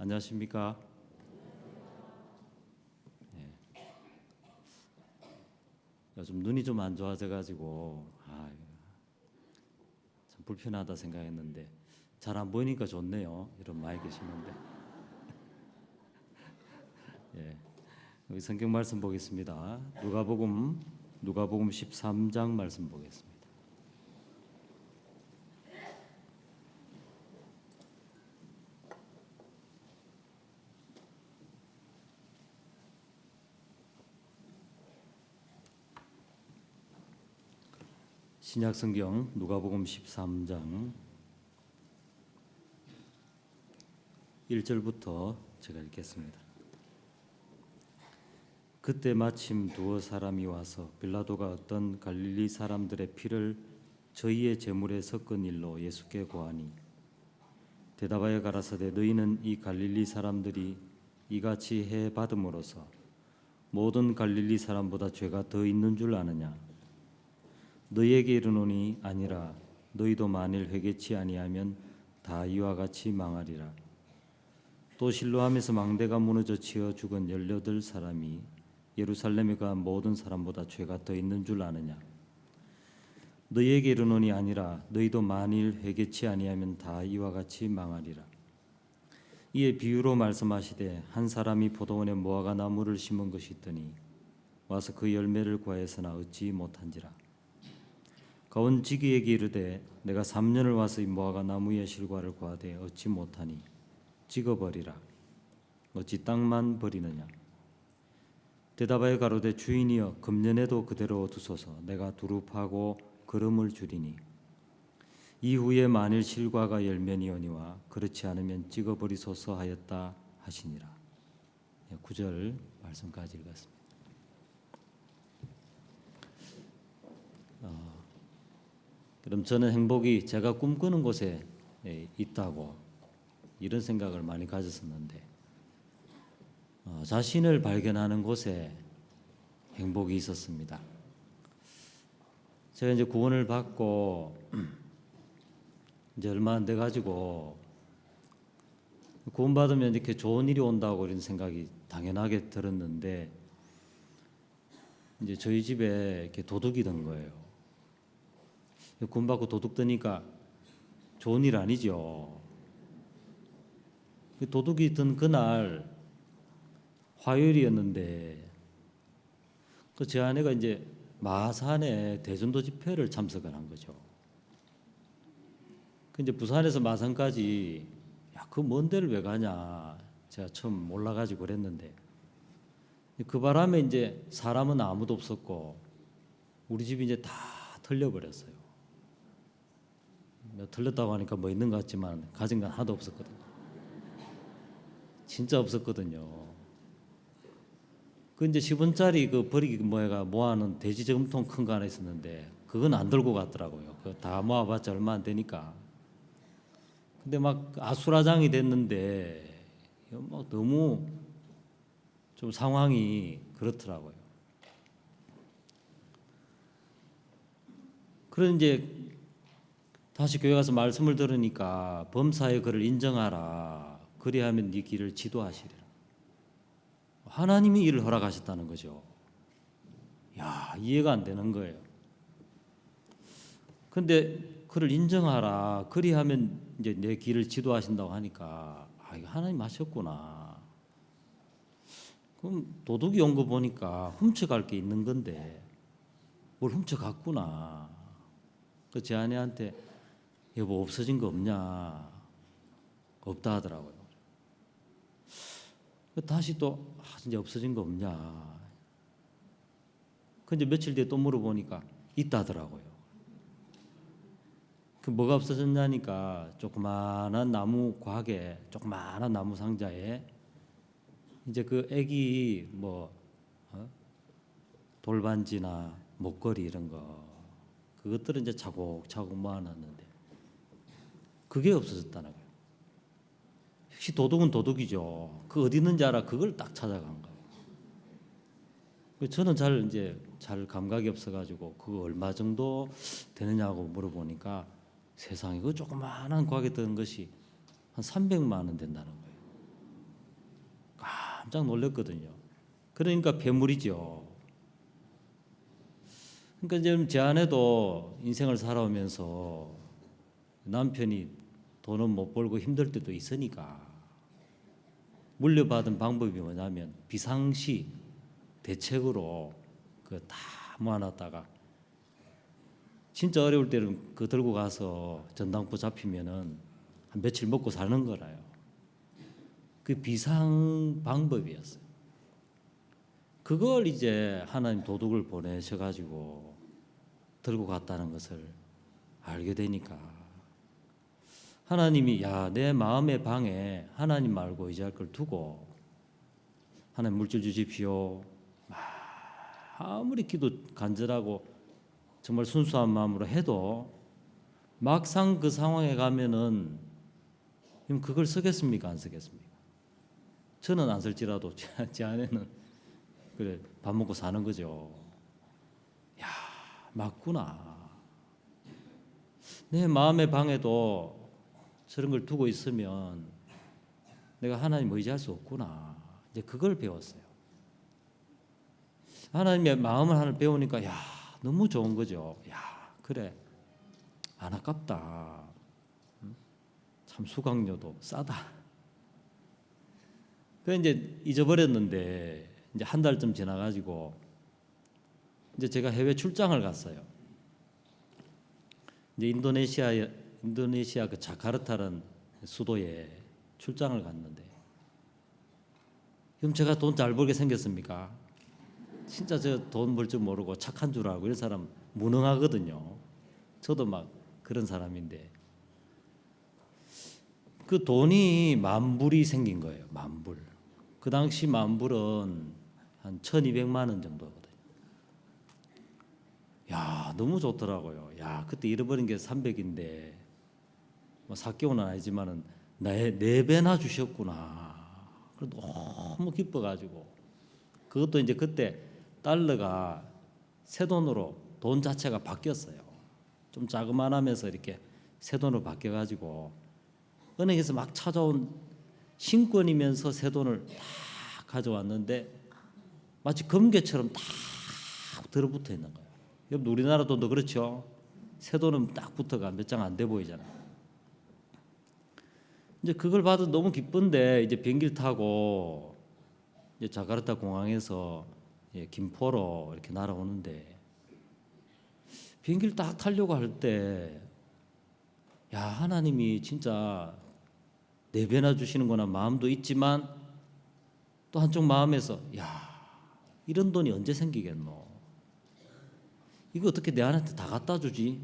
안녕하십니까? 예. 요즘 눈이 좀 안 좋아져가지고 참 불편하다 생각했는데 잘 안 보이니까 좋네요. 이런 많이 계시는데. 예. 여기 성경 말씀 보겠습니다. 누가복음 13장 말씀 보겠습니다. 신약 성경 누가복음 13장 1절부터 제가 읽겠습니다. 그때 마침 두어 사람이 와서 빌라도가 어떤 갈릴리 사람들의 피를 저희의 제물에 섞은 일로 예수께 고하니 대답하여 가라사대 너희는 이 갈릴리 사람들이 이같이 해 받음으로써 모든 갈릴리 사람보다 죄가 더 있는 줄 아느냐? 너희에게 이르노니 아니라 너희도 만일 회개치 아니하면 다 이와 같이 망하리라. 또 실로암에서 망대가 무너져 치어 죽은 18사람이 예루살렘에 간 모든 사람보다 죄가 더 있는 줄 아느냐? 너희에게 이르노니 아니라 너희도 만일 회개치 아니하면 다 이와 같이 망하리라. 이에 비유로 말씀하시되 한 사람이 포도원에 무화과 나무를 심은 것이 있더니 와서 그 열매를 구하였으나 얻지 못한지라. 가온 지기에게 이르되 내가 3년을 와서 이 무화과 나무의 실과를 구하되 얻지 못하니 찍어버리라. 어찌 땅만 버리느냐? 대답하여 가로되 주인이여 금년에도 그대로 두소서. 내가 두릅하고 거름을 주리니 이후에 만일 실과가 열매니오니와 그렇지 않으면 찍어버리소서 하였다 하시니라. 9절 말씀까지 읽었습니다. 그럼 저는 행복이 제가 꿈꾸는 곳에 있다고 이런 생각을 많이 가졌었는데 자신을 발견하는 곳에 행복이 있었습니다. 제가 이제 구원을 받고 이제 얼마 안 돼 가지고 구원받으면 이렇게 좋은 일이 온다고 이런 생각이 당연하게 들었는데 이제 저희 집에 이렇게 도둑이 든 거예요. 구원받고 도둑 드니까 좋은 일 아니죠. 도둑이 든 그날 화요일이었는데 제 아내가 이제 마산에 대전도 집회를 참석을 한 거죠. 이제 부산에서 마산까지 그 먼 데를 왜 가냐 제가 처음 몰라가지고 그랬는데 그 바람에 이제 사람은 아무도 없었고 우리 집이 이제 다 털려버렸어요. 털렸다고 하니까 뭐 있는 것 같지만 가진 건 하나도 없었거든요. 진짜 없었거든요. 그 이제 10원짜리 그 버리기 뭐가 모아놓은 돼지 저금통 큰 거 하나 있었는데 그건 안 들고 갔더라고요. 그 다 모아봤자 얼마 안 되니까. 근데 막 아수라장이 됐는데 뭐 너무 좀 상황이 그렇더라고요. 그런 이제 다시 교회 가서 말씀을 들으니까 범사의 그를 인정하라. 그리하면 네 길을 지도하시리라. 하나님이 이를 허락하셨다는 거죠. 야, 이해가 안 되는 거예요. 근데 그를 인정하라. 그리하면 이제 내 길을 지도하신다고 하니까 이거 하나님 하셨구나. 그럼 도둑이 온 거 보니까 훔쳐갈 게 있는 건데 뭘 훔쳐갔구나. 그 제 아내한테 여보 없어진 거 없냐? 없다 하더라고요. 다시 또 이제 없어진 거 없냐? 그 이제 며칠 뒤에 또 물어보니까 있다 하더라고요. 그 뭐가 없어졌냐니까 조그마한 나무 과게 조그마한 나무 상자에 이제 그 애기 뭐 돌반지나 목걸이 이런 거 그것들은 이제 차곡차곡 모아놨는데 그게 없어졌다는 거예요. 역시 도둑은 도둑이죠. 그 어디 있는지 알아. 그걸 딱 찾아간 거예요. 저는 잘 감각이 없어가지고 그거 얼마 정도 되느냐고 물어보니까 세상에 그 조그마한 과게 든 것이 한 300만 원 된다는 거예요. 깜짝 놀랐거든요. 그러니까 폐물이죠. 그러니까 지금 제 아내도 인생을 살아오면서 남편이 돈은 못 벌고 힘들 때도 있으니까 물려받은 방법이 뭐냐면 비상시 대책으로 그 다 모아놨다가 진짜 어려울 때는 그 들고 가서 전당포 잡히면은 한 며칠 먹고 사는 거라요. 그 비상 방법이었어요. 그걸 이제 하나님 도둑을 보내셔가지고 들고 갔다는 것을 알게 되니까 하나님이 야, 내 마음의 방에 하나님 말고 의지할 걸 두고 하나님 물질 주십시오. 아무리 기도 간절하고 정말 순수한 마음으로 해도 막상 그 상황에 가면은 그걸 쓰겠습니까? 안 쓰겠습니까? 저는 안 쓸지라도 제 아내는 그래 밥 먹고 사는 거죠. 야, 맞구나. 내 마음의 방에도 저런 걸 두고 있으면 내가 하나님 의지할 수 없구나. 이제 그걸 배웠어요. 하나님의 마음을 하나 배우니까 야, 너무 좋은 거죠. 야, 그래. 안 아깝다. 참 수강료도 싸다. 그 이제 잊어버렸는데 이제 한 달쯤 지나가지고 이제 제가 해외 출장을 갔어요. 이제 인도네시아 그 자카르타라는 수도에 출장을 갔는데 그럼 제가 돈 잘 벌게 생겼습니까? 진짜 저 돈 벌 줄 모르고 착한 줄 알고 이런 사람 무능하거든요. 저도 막 그런 사람인데 그 돈이 만불이 생긴 거예요. 만불. 그 당시 만불은 한 1,200만 원 정도거든요. 야, 너무 좋더라고요. 야, 그때 잃어버린 게 300인데 뭐 4개월은 아니지만은 네 배나 주셨구나. 그래서 너무 기뻐가지고 그것도 이제 그때 달러가 새 돈으로 돈 자체가 바뀌었어요. 좀 자그만하면서 이렇게 새 돈으로 바뀌어가지고 은행에서 막 찾아온 신권이면서 새 돈을 다 가져왔는데 마치 금괴처럼 딱 들어붙어 있는 거예요. 여러분 우리나라 돈도 그렇죠. 새 돈은 딱 붙어가 몇 장 안 돼 보이잖아요. 이제 그걸 봐도 너무 기쁜데 이제 비행기를 타고 이제 자카르타 공항에서 김포로 이렇게 날아오는데 비행기를 딱 타려고 할 때 야, 하나님이 진짜 네 배나 주시는구나 마음도 있지만 또 한쪽 마음에서 야, 이런 돈이 언제 생기겠노? 이거 어떻게 내 아내한테 다 갖다 주지?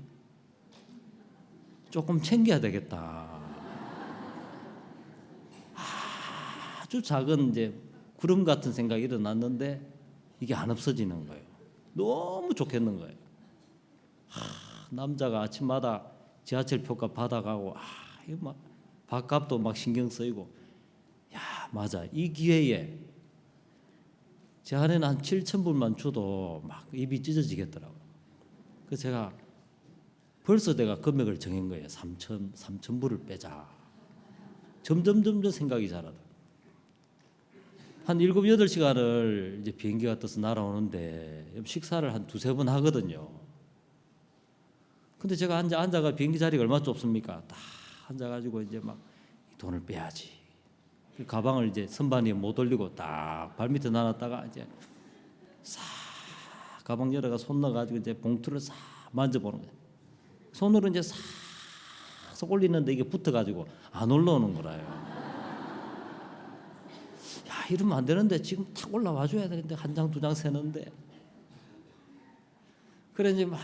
조금 챙겨야 되겠다. 아주 작은 이제 구름 같은 생각이 일어났는데 이게 안 없어지는 거예요. 너무 좋겠는 거예요. 남자가 아침마다 지하철 표값 받아가고 이거 막 밥값도 막 신경 쓰이고 야, 맞아. 이 기회에 제 아내는 한 7,000불만 줘도 막 입이 찢어지겠더라고요. 그래서 제가 벌써 내가 금액을 정한 거예요. 3,000불을 빼자. 점점 생각이 자라다. 한 7, 8시간을 이제 비행기가 떠서 날아오는데 식사를 한 두세 번 하거든요. 근데 제가 앉아가 비행기 자리가 얼마 좁습니까? 딱 앉아가지고 이제 막 돈을 빼야지. 가방을 이제 선반 위에 못 올리고 딱 발밑에 놔놨다가 이제 싹 가방 열어가 손 넣어가지고 이제 봉투를 싹 만져보는 거예요. 손으로 이제 싹 올리는데 이게 붙어가지고 안 올라오는 거라요. 야, 이러면 안 되는데 지금 탁 올라와 줘야 되는데 한 장 두 장 세는데 그래 이제 막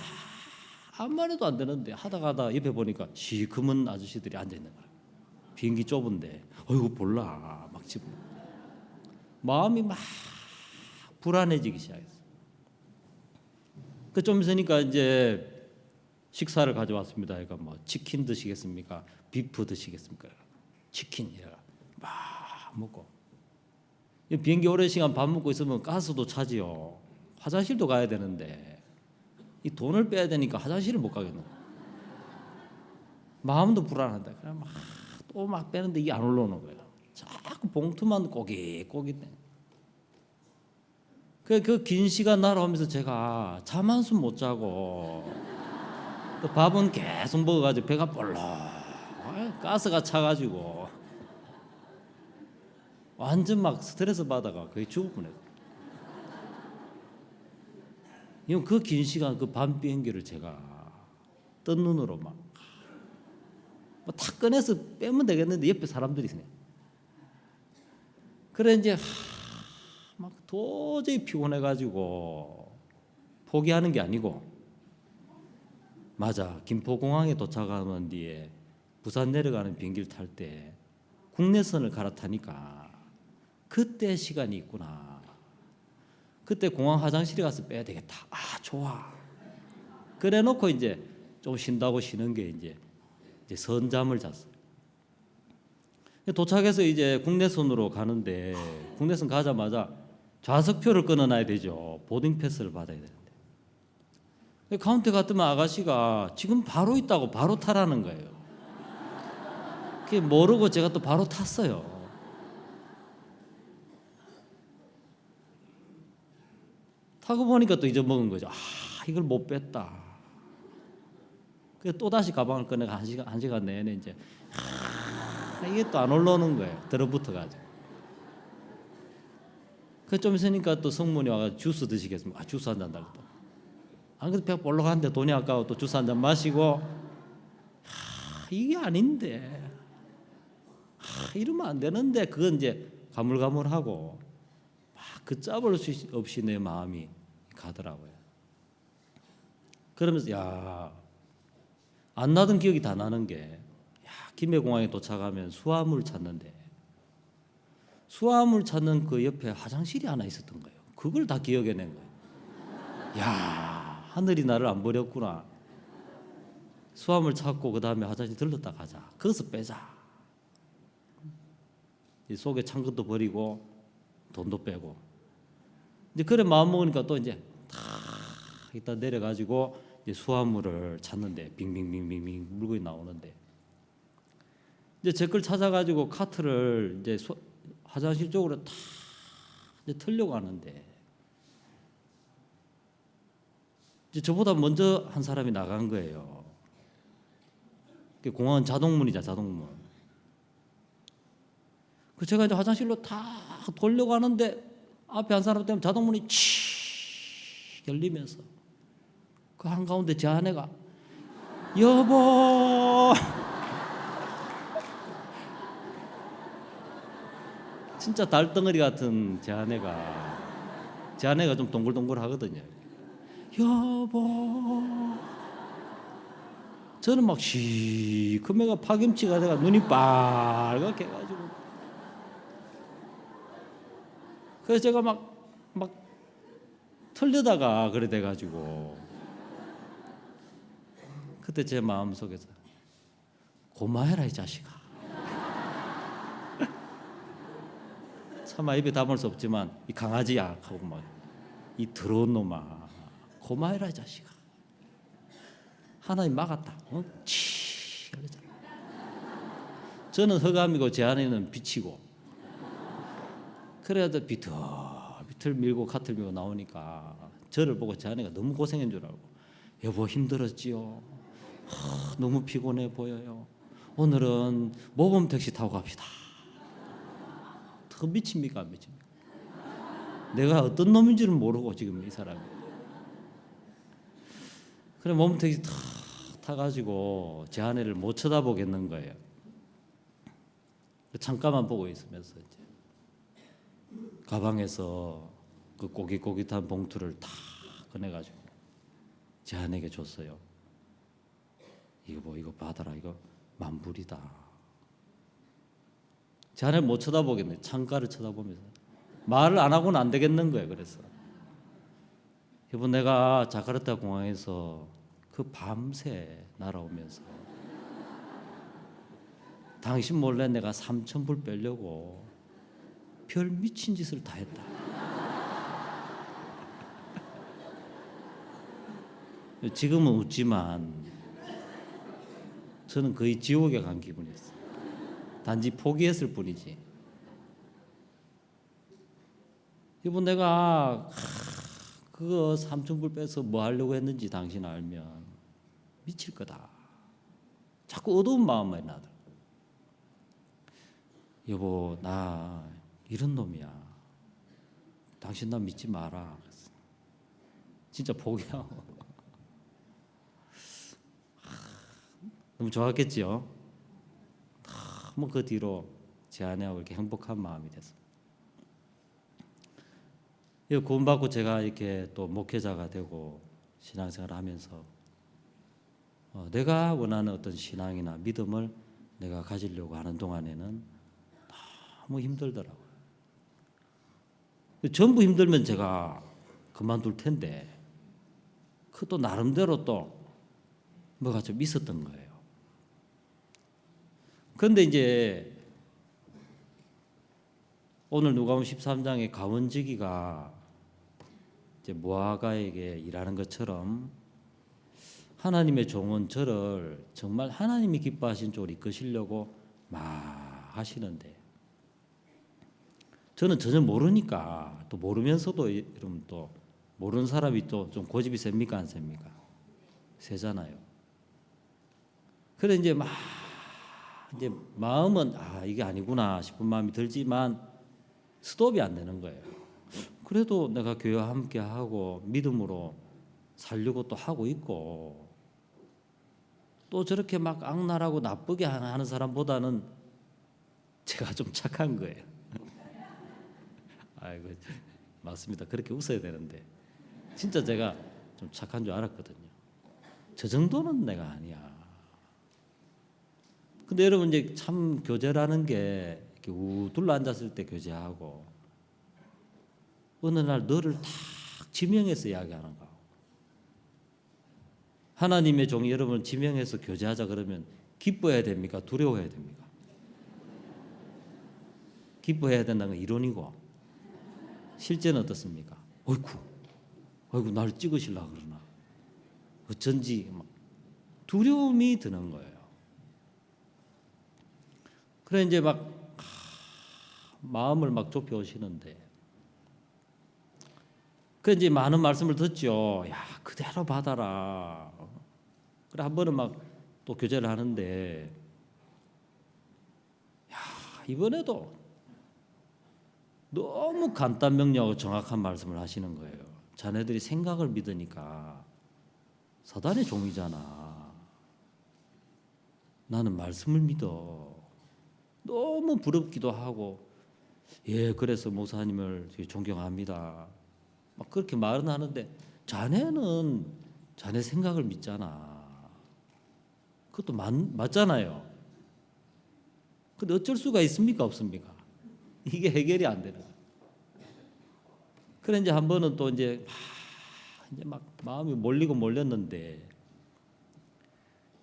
아무 말해도 안 되는데 하다가 옆에 보니까 시커먼 아저씨들이 앉아 있는 거야. 비행기 좁은데 어이구 볼라 막 집어. 마음이 막 불안해지기 시작했어. 그 좀 있으니까 이제 식사를 가져왔습니다. 그러니까 뭐 치킨 드시겠습니까? 비프 드시겠습니까? 치킨이라 막 먹고. 비행기 오랜 시간 밥 먹고 있으면 가스도 차지요. 화장실도 가야 되는데 이 돈을 빼야 되니까 화장실을 못 가겠는 거야. 마음도 불안하다. 그래 막 또 막 빼는데 이게 안 올라오는 거예요. 자꾸 봉투만 꼬깃꼬깃. 그 긴 시간 날아오면서 제가 잠 한숨 못 자고 또 밥은 계속 먹어가지고 배가 볼록 가스가 차가지고 완전 막 스트레스 받아가 거의 죽을 뻔했어요. 이건 그 긴 시간 그 밤 비행기를 제가 뜬 눈으로 막 탁 꺼내서 빼면 되겠는데 옆에 사람들이 있네. 그래 이제 막 도저히 피곤해가지고 포기하는 게 아니고, 맞아, 김포공항에 도착하는 뒤에 부산 내려가는 비행기를 탈 때 국내선을 갈아타니까 그때 시간이 있구나. 그때 공항 화장실에 가서 빼야 되겠다. 아 좋아. 그래 놓고 이제 좀 쉰다고 쉬는 게 이제 선잠을 잤어요. 도착해서 이제 국내선으로 가는데 국내선 가자마자 좌석표를 끊어놔야 되죠. 보딩 패스를 받아야 되는데 카운터 갔더니 아가씨가 지금 바로 있다고 바로 타라는 거예요. 그게 모르고 제가 또 바로 탔어요. 타고 보니까 또 잊어먹은 거죠. 아 이걸 못 뺐다. 그래서 또 다시 가방을 꺼내가 한 시간 내내 이제 이게 또 안 올라오는 거예요. 들어붙어 가지고. 그 좀 있으니까 또 성문이 와가 주스 드시겠습니까? 아 주스 한 잔 달라. 안 그래도 배가 볼록한데 돈이 아까워 또 주스 한 잔 마시고 이게 아닌데 이러면 안 되는데 그건 이제 가물가물하고 막 걷잡을 수 없이 내 마음이 가더라고요. 그러면서 안 나던 기억이 다 나는 게 김해공항에 도착하면 수화물 찾는데 수화물 찾는 그 옆에 화장실이 하나 있었던 거예요. 그걸 다 기억해낸 거예요. 야 하늘이 나를 안 버렸구나. 수화물 찾고 그 다음에 화장실 들렀다 가자. 거기서 빼자. 이 속에 창근도 버리고 돈도 빼고. 이제 그래 마음 먹으니까 또 이제 다 이따 내려가지고 이제 수화물을 찾는데 빙빙빙빙빙 물건이 나오는데 이제 제 걸 찾아가지고 카트를 이제 화장실 쪽으로 다 이제 틀려고 하는데 이제 저보다 먼저 한 사람이 나간 거예요. 공항은 자동문이자 자동문. 그 제가 이제 화장실로 다 돌려고 하는데 앞에 한 사람 때문에 자동문이 치 열리면서 그 한가운데 제 아내가 여보 진짜 달덩어리 같은 제 아내가 좀 동글동글하거든요. 여보 저는 막 시커매가 파김치가 돼가 눈이 빨갛게 해가지고 그래서 제가 막 털려다가 그래 돼가지고 그때 제 마음속에서 고마해라 이 자식아. 차마 입에 담을 수 없지만 이 강아지야 하고 막 이 더러운 놈아 고마해라 이 자식아. 하나님 막았다. 치 그러잖아. 저는 흑암이고 제 안에는 빛이고 그래야 돼 비틀비틀 밀고 카트를 밀고 나오니까 저를 보고 제 아내가 너무 고생한 줄 알고 여보 힘들었지요. 너무 피곤해 보여요. 오늘은 모범 택시 타고 갑시다. 더 미칩니까 안 미칩니까? 내가 어떤 놈인지를 모르고 지금 이 사람이. 그래 모범 택시 탁 타가지고 제 아내를 못 쳐다보겠는 거예요. 잠깐만 보고 있으면서 이제 가방에서 그 꼬깃꼬깃한 봉투를 탁 꺼내가지고 제 아내에게 줬어요. 이거 받아라. 이거 만불이다. 제 아내를 못 쳐다보겠네. 창가를 쳐다보면서 말을 안 하고는 안 되겠는 거예요. 그래서 여보 내가 자카르타 공항에서 그 밤새 날아오면서 당신 몰래 내가 3,000불 빼려고 별 미친 짓을 다 했다. 지금은 웃지만 저는 거의 지옥에 간 기분이었어요. 단지 포기했을 뿐이지. 이번 내가 그거 삼천불 빼서 뭐 하려고 했는지 당신 알면 미칠 거다. 자꾸 어두운 마음만 나더라. 여보, 나 이런 놈이야. 당신 나 믿지 마라. 진짜 포기하고. 너무 좋았겠지요. 너무 그 뒤로 제 아내하고 이렇게 행복한 마음이 됐어. 구원받고 제가 이렇게 또 목회자가 되고 신앙생활을 하면서 내가 원하는 어떤 신앙이나 믿음을 내가 가지려고 하는 동안에는 너무 힘들더라고요. 전부 힘들면 제가 그만둘 텐데 그 또 나름대로 또 뭐가 좀 있었던 거예요. 그런데 이제 오늘 누가복음 13장의 가원지기가 이제 무화과에게 일하는 것처럼 하나님의 종은 저를 정말 하나님이 기뻐하신 쪽으로 이끄시려고 막 하시는데 저는 전혀 모르니까 또 모르면서도 이러면 또 모르는 사람이 또 좀 고집이 셉니까 안 셉니까? 세잖아요. 그래 이제 막 이제 마음은 이게 아니구나 싶은 마음이 들지만 스톱이 안 되는 거예요. 그래도 내가 교회와 함께 하고 믿음으로 살려고 또 하고 있고 또 저렇게 막 악랄하고 나쁘게 하는 사람보다는 제가 좀 착한 거예요. 아이고 맞습니다. 그렇게 웃어야 되는데 진짜 제가 좀 착한 줄 알았거든요. 저 정도는 내가 아니야. 근데 여러분 이제 참 교제라는 게 이렇게 둘러 앉았을 때 교제하고 어느 날 너를 탁 지명해서 이야기하는 거. 하나님의 종이 여러분을 지명해서 교제하자 그러면 기뻐해야 됩니까? 두려워해야 됩니까? 기뻐해야 된다는 건 이론이고 실제는 어떻습니까? 어이구 나를 찍으시려고 그러나 어쩐지 막 두려움이 드는 거예요. 그래 이제 막 마음을 막 좁혀 오시는데 그 이제 많은 말씀을 듣죠. 야 그대로 받아라. 그래 한 번은 막 또 교제를 하는데 야 이번에도 너무 간단 명료하고 정확한 말씀을 하시는 거예요. 자네들이 생각을 믿으니까 사단의 종이잖아. 나는 말씀을 믿어. 너무 부럽기도 하고 그래서 목사님을 존경합니다. 막 그렇게 말은 하는데 자네는 자네 생각을 믿잖아. 그것도 맞잖아요. 근데 어쩔 수가 있습니까 없습니까? 이게 해결이 안 되는 거예요. 그래 이제 한 번은 또 이제 막 마음이 몰렸는데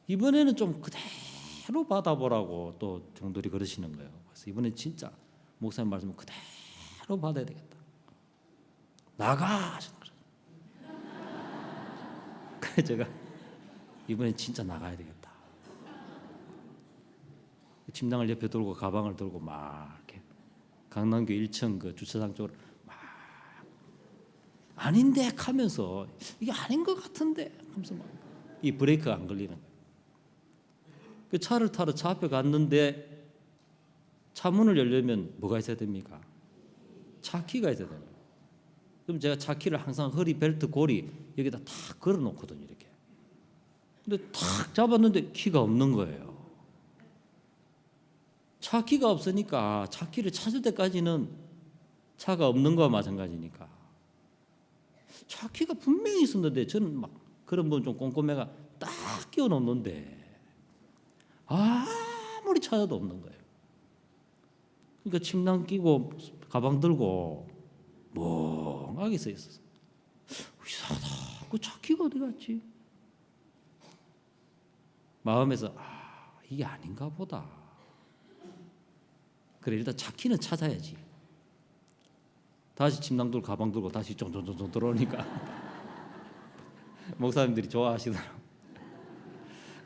이번에는 좀 그대로 받아보라고 또 종들이 그러시는 거예요. 그래서 이번엔 진짜 목사님 말씀을 그대로 받아야 되겠다. 나가 하시는 거예요. 그래 제가 이번엔 진짜 나가야 되겠다. 침낭을 옆에 들고 가방을 들고 막 이렇게 강남교 1층 그 주차장 쪽으로 막 아닌데 하면서 이게 아닌 것 같은데 하면서 막 이 브레이크가 안 걸리는 거예요. 그 차를 타러 차 앞에 갔는데 차 문을 열려면 뭐가 있어야 됩니까? 차 키가 있어야 돼요. 그럼 제가 차 키를 항상 허리 벨트 고리 여기다 탁 걸어 놓거든요 이렇게. 근데 탁 잡았는데 키가 없는 거예요. 차 키가 없으니까 차 키를 찾을 때까지는 차가 없는 거와 마찬가지니까 차 키가 분명히 있었는데 저는 막 그런 분 좀 꼼꼼해가 딱 끼워 놓는데 아무리 찾아도 없는 거예요. 그러니까 침낭 끼고 가방 들고 멍하게 서 있었어. 이상하다. 그 차 키가 어디 갔지? 마음에서 이게 아닌가 보다. 그래 일단 차 키는 찾아야지. 다시 침낭 들고 가방 들고 다시 쫑쫑쫑쫑 들어오니까 목사님들이 좋아하시더라고.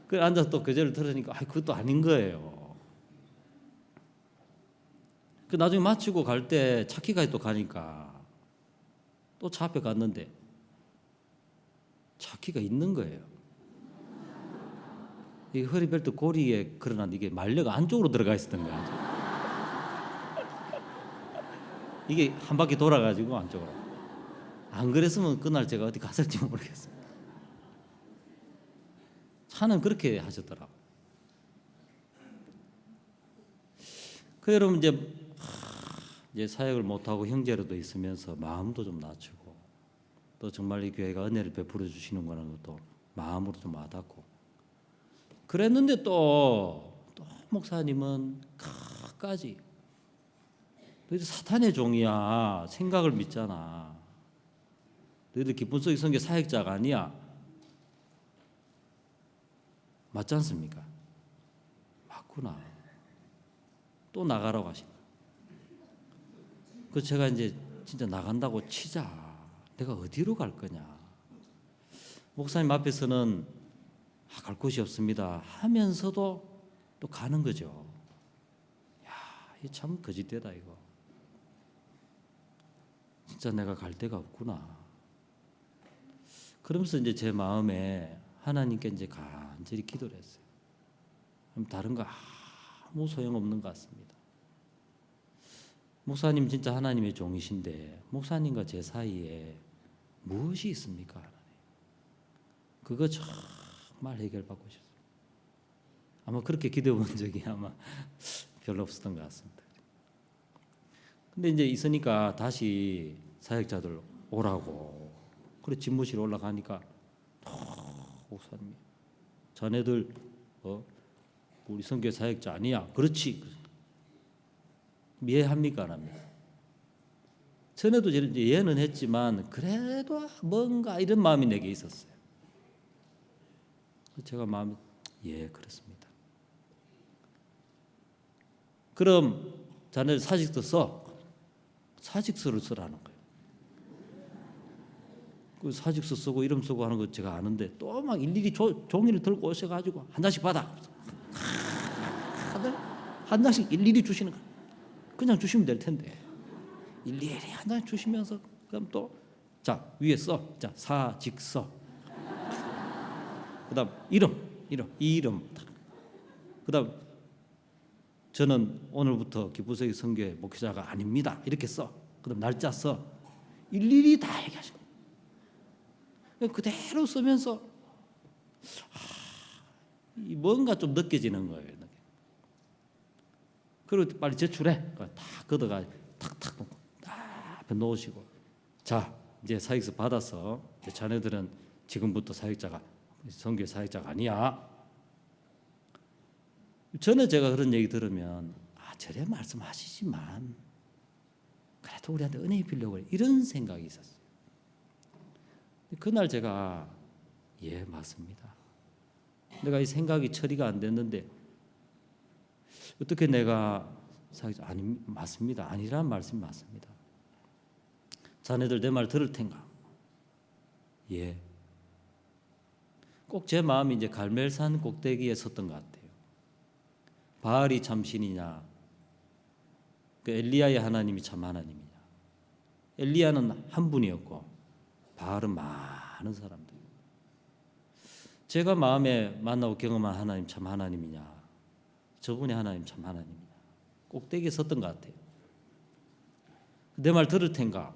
그래 앉아서 또 교제를 들으니까 그것도 아닌 거예요. 그 나중에 마치고 갈 때 차 키가 또 가니까 또 차 앞에 갔는데 차 키가 있는 거예요. 이 허리벨트 고리에 그러나 이게 말려가 안쪽으로 들어가 있었던 거야. 이게 한 바퀴 돌아가지고 안쪽으로. 안 그랬으면 그날 제가 어디 갔을지 모르겠어요. 차는 그렇게 하셨더라고. 그 여러분 이제 사역을 못 하고 형제로도 있으면서 마음도 좀 낮추고 또 정말 이 교회가 은혜를 베풀어 주시는 거는 것도 마음으로 좀 와닿고 그랬는데 또 목사님은 끝까지 너희들 사탄의 종이야. 생각을 믿잖아. 너희들 기쁜 속의 성교 사역자가 아니야. 맞지 않습니까? 맞구나. 또 나가라고 하시나. 그 제가 이제 진짜 나간다고 치자. 내가 어디로 갈 거냐. 목사님 앞에서는 갈 곳이 없습니다 하면서도 또 가는 거죠. 야, 이 참 거짓되다 이거. 진짜 내가 갈 데가 없구나. 그러면서 이제 제 마음에 하나님께 이제 간절히 기도를 했어요. 다른 거 아무 소용없는 것 같습니다. 목사님 진짜 하나님의 종이신데 목사님과 제 사이에 무엇이 있습니까? 하나님. 그거 정말 해결받고 싶어요. 아마 그렇게 기도해 본 적이 아마 별로 없었던 것 같습니다. 근데 이제 있으니까 다시 사역자들 오라고. 그래 집무실 올라가니까 목사님 자네들 우리 선교 사역자 아니야. 그렇지. 이해합니까? 안 합니까? 전에도 이제 예는 했지만 그래도 뭔가 이런 마음이 내게 있었어요. 제가 마음이 그렇습니다. 그럼 자네들 사직서 써. 사직서를 쓰라는 거예요. 그 사직서 쓰고 이름 쓰고 하는 거 제가 아는데 또 막 일일이 종이를 들고 오셔가지고 한 장씩 받아. 한 장씩 일일이 주시는 거예요. 그냥 주시면 될 텐데 일일이 한 장씩 주시면서 그럼 또 자 위에 써. 자 사직서. 그다음 이름 이 이름. 그다음 저는 오늘부터 기쁘석의 선교회 목회자가 아닙니다. 이렇게 써. 그다음 날짜 써. 일일이 다 얘기하시고 그대로 쓰면서 뭔가 좀 느껴지는 거예요. 그리고 빨리 제출해. 다 걷어가 탁탁 앞에 놓으시고 자 이제 사역서 받아서 자네들은 지금부터 사역자가 선교회 사역자가 아니야. 전에 제가 그런 얘기 들으면 저래 말씀하시지만 그래도 우리한테 은혜 빌려고 그래. 이런 생각이 있었어요. 그날 제가 맞습니다. 내가 이 생각이 처리가 안 됐는데 어떻게 내가 사역자 아니 맞습니다. 아니라는 말씀이 맞습니다. 자네들 내 말 들을 텐가? 꼭 제 마음이 이제 갈멜산 꼭대기에 섰던 것 같아요. 바알이 참 신이냐? 그 엘리야의 하나님이 참 하나님이냐? 엘리야는 한 분이었고 바알은 많은 사람들. 제가 마음에 만나고 경험한 하나님 참 하나님이냐? 저분이 하나님 참 하나님이냐? 꼭대기에 섰던 것 같아요. 내 말 들을 텐가?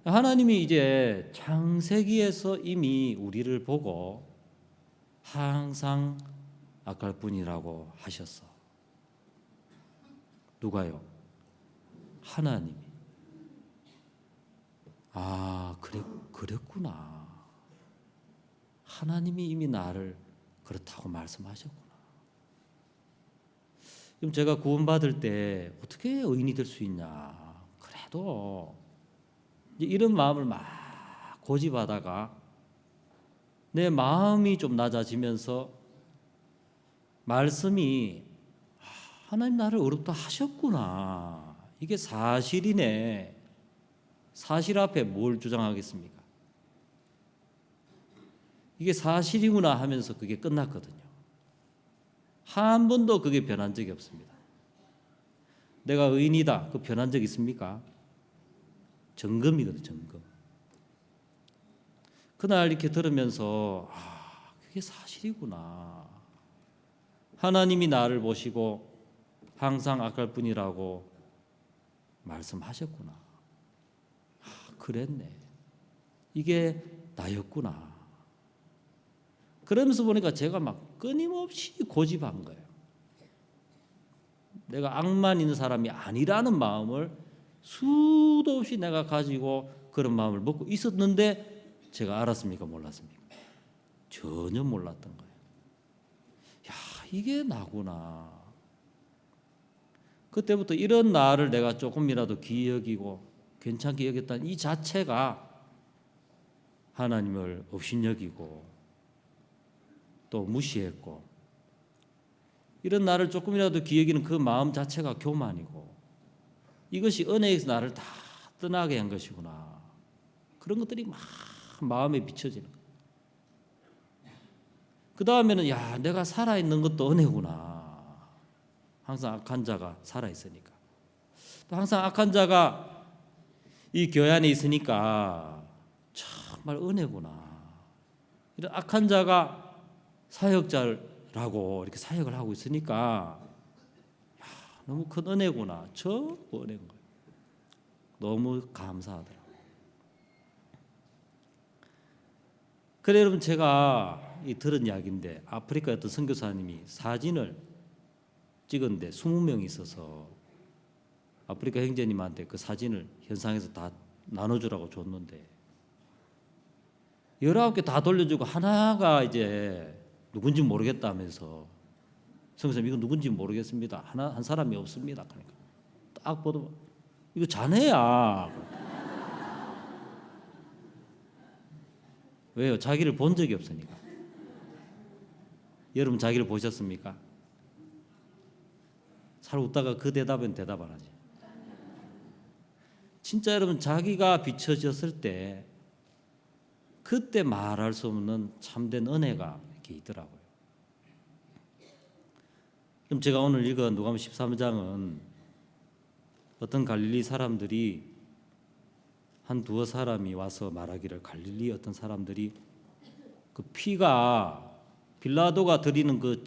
하나님이 이제 창세기에서 이미 우리를 보고 항상 악할 뿐이라고 하셨어. 누가요? 하나님이. 그랬구나. 하나님이 이미 나를 그렇다고 말씀하셨구나. 그럼 제가 구원받을 때 어떻게 의인이 될 수 있냐? 그래도 이제 이런 마음을 막 고집하다가 내 마음이 좀 낮아지면서 말씀이 하나님 나를 어렵다 하셨구나. 이게 사실이네. 사실 앞에 뭘 주장하겠습니까? 이게 사실이구나 하면서 그게 끝났거든요. 한 번도 그게 변한 적이 없습니다. 내가 의인이다. 그 변한 적 있습니까? 점검이거든, 점검. 그날 이렇게 들으면서 그게 사실이구나. 하나님이 나를 보시고 항상 악할 뿐이라고 말씀하셨구나. 그랬네. 이게 나였구나. 그러면서 보니까 제가 막 끊임없이 고집한 거예요. 내가 악만 있는 사람이 아니라는 마음을 수도 없이 내가 가지고 그런 마음을 먹고 있었는데 제가 알았습니까? 몰랐습니까? 전혀 몰랐던 거예요. 야, 이게 나구나. 그때부터 이런 나를 내가 조금이라도 귀히 여기고 괜찮게 여겼다는 이 자체가 하나님을 업신여기고 또 무시했고, 이런 나를 조금이라도 귀히 여기는 그 마음 자체가 교만이고, 이것이 은혜에서 나를 다 떠나게 한 것이구나. 그런 것들이 막 마음에 비춰지는 거예요. 그 다음에는 내가 살아있는 것도 은혜구나. 항상 악한 자가 살아있으니까. 또 항상 악한 자가 이 교회 안에 있으니까 정말 은혜구나. 이런 악한 자가 사역자라고 이렇게 사역을 하고 있으니까 너무 큰 은혜구나. 전부 은혜인 거예요. 너무 감사하더라고요. 그래 여러분, 제가 들은 이야기인데 아프리카의 어떤 선교사님이 사진을 찍었는데 20명이 있어서 아프리카 형제님한테 그 사진을 현상에서 다 나눠주라고 줬는데 19개 다 돌려주고 하나가 이제 누군지 모르겠다면서, 선교사님 이거 누군지 모르겠습니다. 한 사람이 없습니다. 그러니까 딱 보도 이거 자네야. 왜요? 자기를 본 적이 없으니까. 여러분 자기를 보셨습니까? 잘 웃다가 그 대답은 대답 안 하지. 진짜 여러분 자기가 비춰졌을 때 그때 말할 수 없는 참된 은혜가 이렇게 있더라고요. 그럼 제가 오늘 읽은 누가복음 13장은 어떤 갈릴리 사람들이 한 두어 사람이 와서 말하기를, 갈릴리 어떤 사람들이 그 피가 빌라도가 드리는 그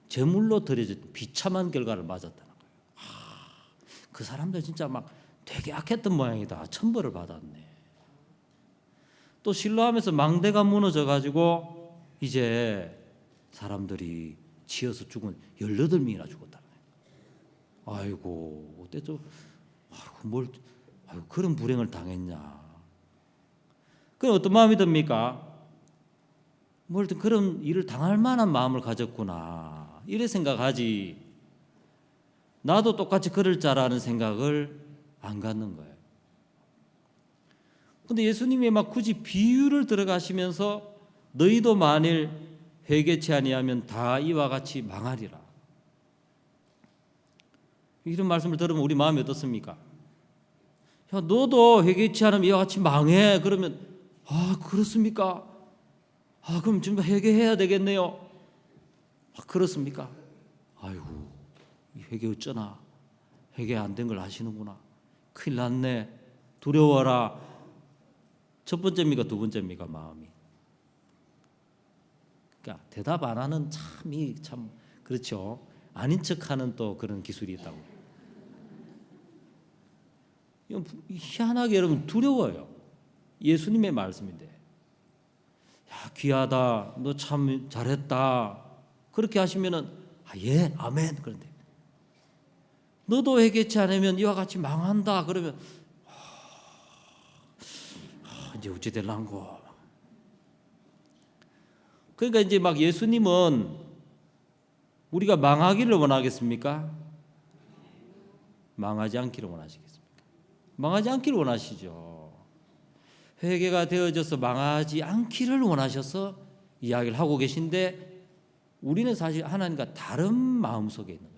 제물로 드려진 비참한 결과를 맞았다는 거예요. 그 사람들 진짜 막 되게 악했던 모양이다. 천벌을 받았네. 또 실로암에서 망대가 무너져 가지고 이제 사람들이 치여서 죽은 18명이나 죽었다는 거예요. 아이고, 어때 좀 그런 불행을 당했냐. 그럼 어떤 마음이 듭니까? 그런 일을 당할 만한 마음을 가졌구나. 이래 생각하지. 나도 똑같이 그럴 자라는 생각을 안 갖는 거예요. 근데 예수님이 막 굳이 비유를 들어가시면서 너희도 만일 회개치 아니하면 다 이와 같이 망하리라. 이런 말씀을 들으면 우리 마음이 어떻습니까? 너도 회개치 않으면 이와 같이 망해. 그러면 그렇습니까? 그럼 좀 회개해야 되겠네요. 그렇습니까? 아이고, 회개 어쩌나. 회개 안 된 걸 아시는구나. 큰일 났네. 두려워라. 첫 번째입니까? 두 번째입니까? 마음이. 그러니까 대답 안 하는 참 그렇죠. 아닌 척하는 또 그런 기술이 있다고. 이건 희한하게 여러분 두려워요. 예수님의 말씀인데. 귀하다. 너 참 잘했다. 그렇게 하시면은 예, 아멘. 그런데 너도 회개치 않으면 이와 같이 망한다. 그러면 이제 어찌 될란고. 그러니까 이제 막 예수님은 우리가 망하기를 원하겠습니까? 망하지 않기를 원하시겠습니까? 망하지 않기를 원하시죠. 회개가 되어져서 망하지 않기를 원하셔서 이야기를 하고 계신데 우리는 사실 하나님과 다른 마음 속에 있는 거예요.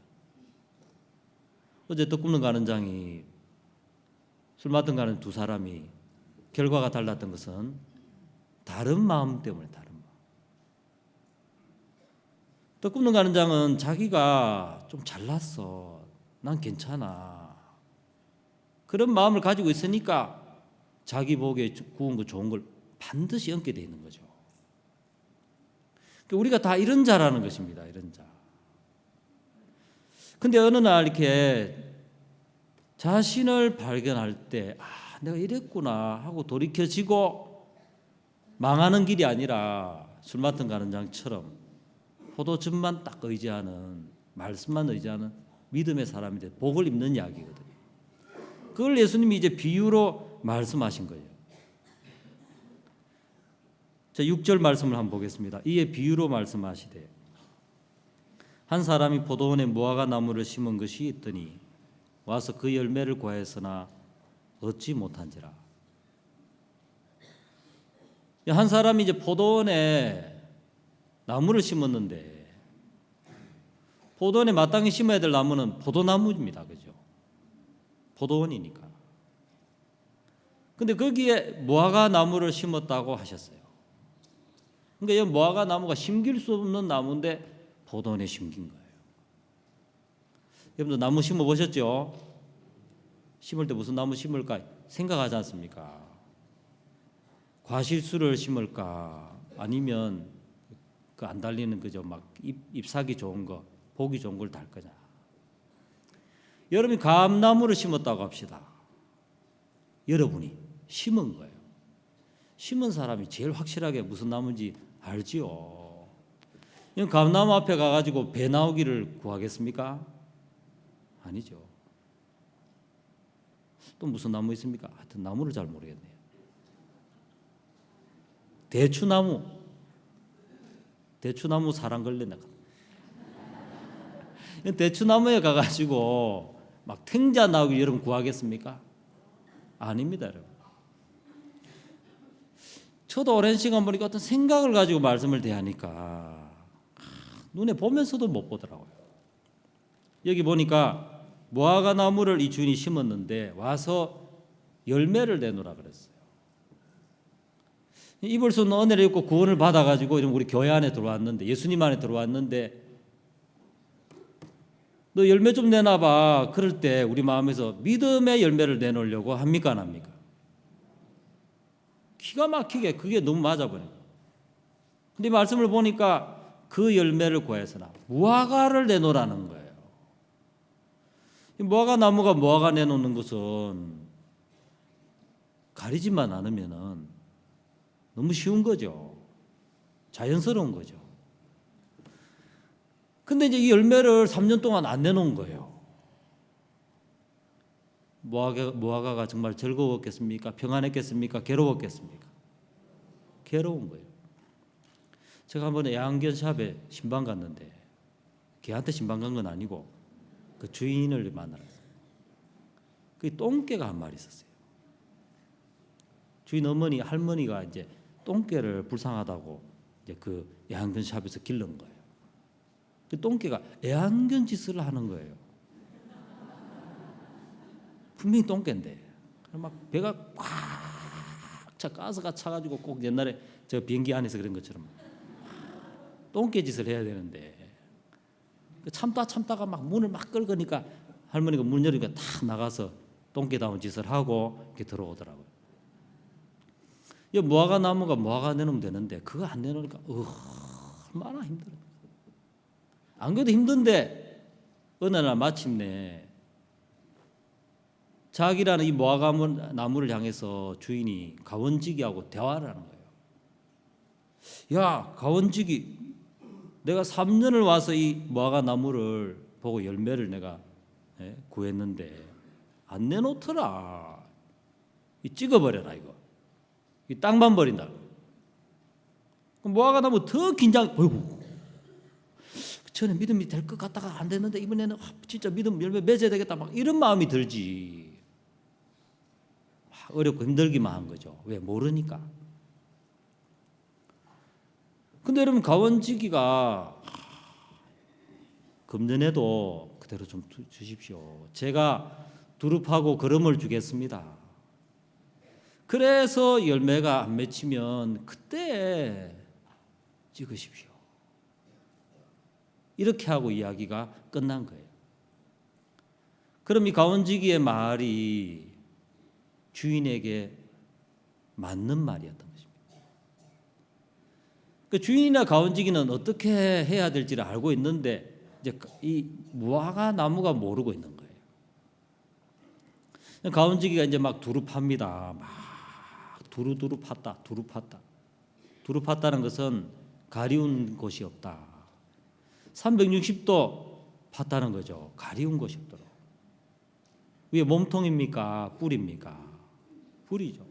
어제 떡 굽는 가는장이 술 맡은 가는 두 사람이 결과가 달랐던 것은 다른 마음 때문에 다른 마음. 떡 굽는 가는장은 자기가 좀 잘났어. 난 괜찮아. 그런 마음을 가지고 있으니까 자기 보기에 구운 거 좋은 걸 반드시 얹게 돼 있는 거죠. 우리가 다 이런 자라는 것입니다. 이런 자. 근데 어느 날 이렇게 자신을 발견할 때, 내가 이랬구나 하고 돌이켜지고 망하는 길이 아니라 술 맡은 가는 장처럼 포도즙만 딱 의지하는, 말씀만 의지하는 믿음의 사람이 돼 복을 입는 이야기거든요. 그걸 예수님이 이제 비유로 말씀하신 거예요. 자, 6절 말씀을 한번 보겠습니다. 이에 비유로 말씀하시되 한 사람이 포도원에 무화과 나무를 심은 것이 있더니 와서 그 열매를 구하였으나 얻지 못한지라. 한 사람이 이제 포도원에 나무를 심었는데, 포도원에 마땅히 심어야 될 나무는 포도나무입니다. 그죠? 포도원이니까. 근데 거기에 무화과 나무를 심었다고 하셨어요. 그러니까 이 무화과 나무가 심길 수 없는 나무인데 포도원에 심긴 거예요. 여러분들 나무 심어 보셨죠? 심을 때 무슨 나무 심을까 생각하지 않습니까? 과실수를 심을까 아니면 그 안 달리는 그저 막 잎사귀 좋은 거, 보기 좋은 걸 달 거냐. 여러분이 감나무를 심었다고 합시다. 여러분이 심은 거예요. 심은 사람이 제일 확실하게 무슨 나무인지 알지요. 감나무 앞에 가가지고 배 나오기를 구하겠습니까? 아니죠. 또 무슨 나무 있습니까? 하여튼 나무를 잘 모르겠네요. 대추나무 사랑 걸렸나? 대추나무에 가가지고 막 탱자 나오기 여러분 구하겠습니까? 아닙니다, 여러분. 저도 오랜 시간 보니까 어떤 생각을 가지고 말씀을 대하니까 눈에 보면서도 못 보더라고요. 여기 보니까 무화과 나무를 이 주인이 심었는데 와서 열매를 내놓으라 그랬어요. 입을 수 없는 은혜를 입고 구원을 받아가지고 우리 교회 안에 들어왔는데, 예수님 안에 들어왔는데, 너 열매 좀 내놔봐. 그럴 때 우리 마음에서 믿음의 열매를 내놓으려고 합니까, 안 합니까? 기가 막히게 그게 너무 맞아버려요. 근데 말씀을 보니까 그 열매를 구해서나 무화과를 내놓으라는 거예요. 무화과 나무가 무화과 내놓는 것은 가리지만 않으면은 너무 쉬운 거죠. 자연스러운 거죠. 근데 이제 이 열매를 3년 동안 안 내놓은 거예요. 무화과가 정말 즐거웠겠습니까? 평안했겠습니까? 괴로웠겠습니까? 괴로운 거예요. 제가 한 번에 양견 샵에 신방 갔는데, 걔한테 신방 간 건 아니고 그 주인을 만나러 갔어요. 그 똥개가 한 마리 있었어요. 주인 어머니, 할머니가 이제 똥개를 불쌍하다고 이제 그 양견 샵에서 기른 거예요. 그 똥개가 애완견 짓을 하는 거예요. 분명히 똥개인데 막 배가 꽉 차, 가스가 차가지고 꼭 옛날에 저 비행기 안에서 그런 것처럼 똥개 짓을 해야 되는데, 참다가 막 문을 막 끌거니까 할머니가 문 열으니까 탁 나가서 똥개다운 짓을 하고 이렇게 들어오더라고요. 이 무화과 나무가 무화과 내놓으면 되는데 그거 안 내놓으니까 얼마나 힘들어요. 안 그래도 힘든데 어느 날 마침내 자기라는 이 무화과 나무를 향해서 주인이 가원지기하고 대화를 하는 거예요. 야, 가원지기, 내가 3년을 와서 이 무화과 나무를 보고 열매를 내가 구했는데 안 내놓더라. 찍어버려라 이거. 이 땅만 버린다. 무화과 나무 더 긴장. 어이구. 전에 믿음이 될 것 같다가 안 됐는데 이번에는 진짜 믿음 열매 맺어야 되겠다. 막 이런 마음이 들지. 어렵고 힘들기만 한 거죠. 왜? 모르니까. 근데 여러분, 가원지기가 금년에도 그대로 좀 주십시오. 제가 두릅하고 거름을 주겠습니다. 그래서 열매가 안 맺히면 그때 찍으십시오. 이렇게 하고 이야기가 끝난 거예요. 그럼 이 가원지기의 말이 주인에게 맞는 말이었던 것입니다. 그 주인이나 가원지기는 어떻게 해야 될지를 알고 있는데 이제 이 무화과 나무가 모르고 있는 거예요. 가원지기가 이제 막 두루 팝니다. 막 두루두루 팠다, 두루 팠다. 두루 팠다는 것은 가리운 곳이 없다. 360도 팠다는 거죠. 가리운 곳이 없도록. 위에 몸통입니까? 뿔입니까? 뿔이죠.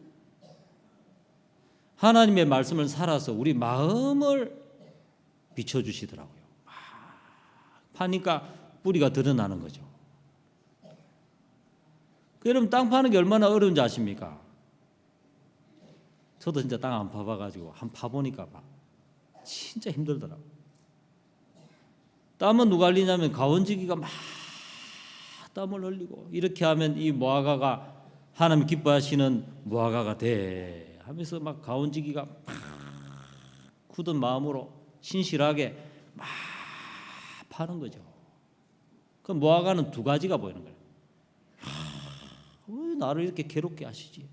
하나님의 말씀을 살아서 우리 마음을 비춰주시더라고요. 파니까 뿌리가 드러나는 거죠. 여러분 땅 파는 게 얼마나 어려운지 아십니까? 저도 진짜 땅 안 파봐가지고 한 파보니까 막 진짜 힘들더라고요. 땀은 누가 흘리냐면 가원지기가 막 땀을 흘리고 이렇게 하면 이 무화과가 하나님 기뻐하시는 무화과가 돼 하면서 막 가원지기가 막 굳은 마음으로 신실하게 막 파는 거죠. 그 무화과는 두 가지가 보이는 거예요. 왜 나를 이렇게 괴롭게 하시지?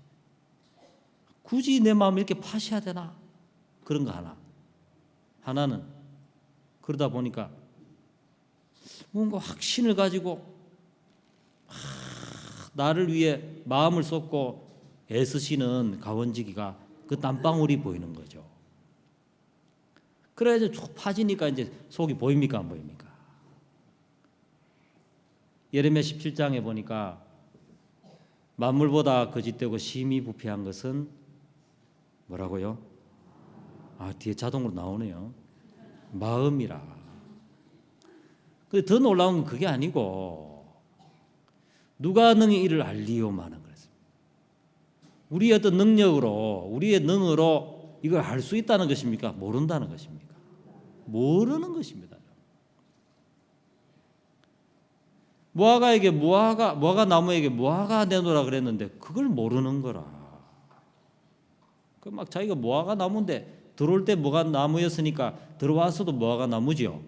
굳이 내 마음을 이렇게 파셔야 되나? 그런 거 하나. 하나는 그러다 보니까 뭔가 확신을 가지고 나를 위해 마음을 쏟고 애쓰시는 가원지기가 그 땀방울이 보이는 거죠. 그래야 이제 쭉 파지니까 이제 속이 보입니까 안 보입니까? 예레미야 17장에 보니까 만물보다 거짓되고 심히 부패한 것은 뭐라고요? 뒤에 자동으로 나오네요. 마음이라. 근데 더 놀라운 건 그게 아니고 누가 능히 이를 알리오마는 그랬습니다. 우리의 어떤 능력으로 우리의 능으로 이걸 알 수 있다는 것입니까? 모른다는 것입니까? 모르는 것입니다. 무화과 나무에게 무화과 내놓으라 그랬는데 그걸 모르는 거라. 그 막 자기가 무화과 나무인데 들어올 때 무화과 나무였으니까 들어와서도 무화과 나무지요.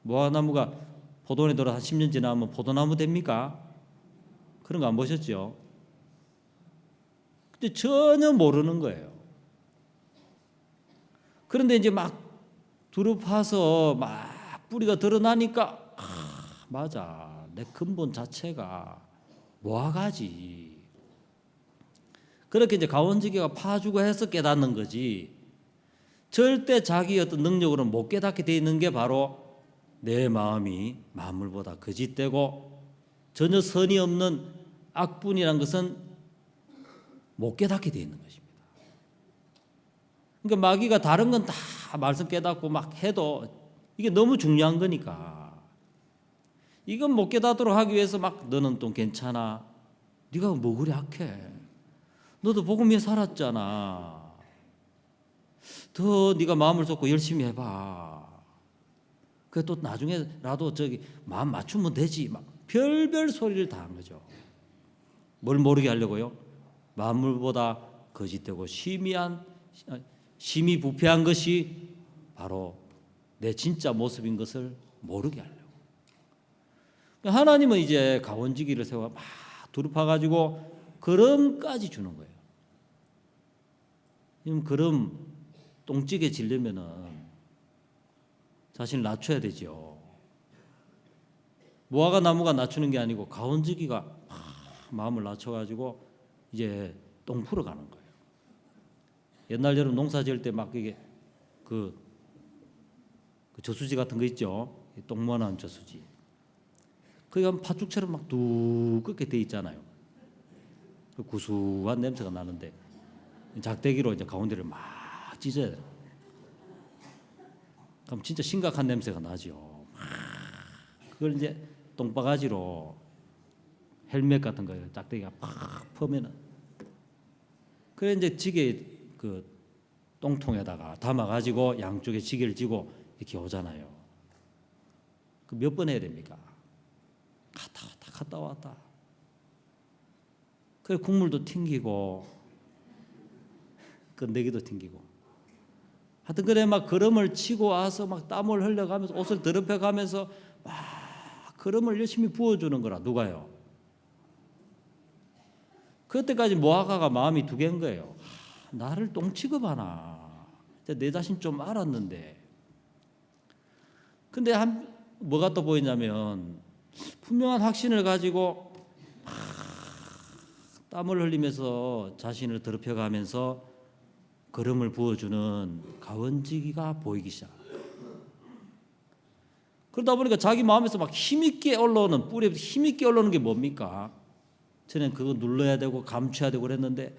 무화과 나무가 포도원에 들어 한 10년 지나면 포도나무 됩니까? 그런 거 안 보셨죠? 근데 전혀 모르는 거예요. 그런데 이제 막 두루 파서 막 뿌리가 드러나니까 맞아. 내 근본 자체가 무화과지. 그렇게 이제 가원지기가 파주고 해서 깨닫는 거지. 절대 자기 어떤 능력으로 못 깨닫게 돼 있는 게 바로 내 마음이 만물보다 거짓되고 전혀 선이 없는 악분이란 것은 못 깨닫게 돼 있는 것입니다. 그러니까 마귀가 다른 건 다 말씀 깨닫고 막 해도 이게 너무 중요한 거니까 이건 못 깨닫도록 하기 위해서 막 너는 또 괜찮아. 네가 뭐 그리 악해. 너도 복음 위에 살았잖아. 더 네가 마음을 쏟고 열심히 해봐. 그래 또 나중에라도 저기 마음 맞추면 되지. 막 별별 소리를 다 한 거죠. 뭘 모르게 하려고요? 만물보다 거짓되고 심히 부패한 것이 바로 내 진짜 모습인 것을 모르게 하려고. 하나님은 이제 가원지기를 세워 막 두루 파가지고 거름까지 주는 거예요. 거름 똥찌개 지려면은 자신을 낮춰야 되죠. 무화과 나무가 낮추는 게 아니고 가원지기가 마음을 낮춰가지고 이제 똥 풀어 가는 거예요. 옛날 여름 농사 지을 때 막 이게 그 저수지 같은 거 있죠. 똥만한 저수지. 그게 팥죽처럼 막 두껍게 돼 있잖아요. 그 구수한 냄새가 나는데 작대기로 이제 가운데를 막 찢어야 돼요. 그럼 진짜 심각한 냄새가 나죠. 그걸 이제 똥바가지로 헬멧 같은 거에 작대기가 팍 퍼면은 그래 이제 지게 그 똥통에다가 담아가지고 양쪽에 지게를 지고 이렇게 오잖아요. 그 몇 번 해야 됩니까? 갔다 왔다. 그래 국물도 튕기고 건더기도 튕기고. 하여튼 그래 막 걸음을 치고 와서 막 땀을 흘려가면서 옷을 더럽혀가면서 막 걸음을 열심히 부어주는 거라. 누가요? 그때까지 모아가가 마음이 두 개인 거예요. 나를 똥 취급하나. 내 자신 좀 알았는데. 근데 뭐가 또 보이냐면 분명한 확신을 가지고 막 땀을 흘리면서 자신을 더럽혀가면서 거름을 부어주는 가원지기가 보이기 시작합니다. 그러다 보니까 자기 마음에서 막 힘있게 올라오는, 뿌리에 힘있게 올라오는 게 뭡니까? 저는 그거 눌러야 되고 감춰야 되고 그랬는데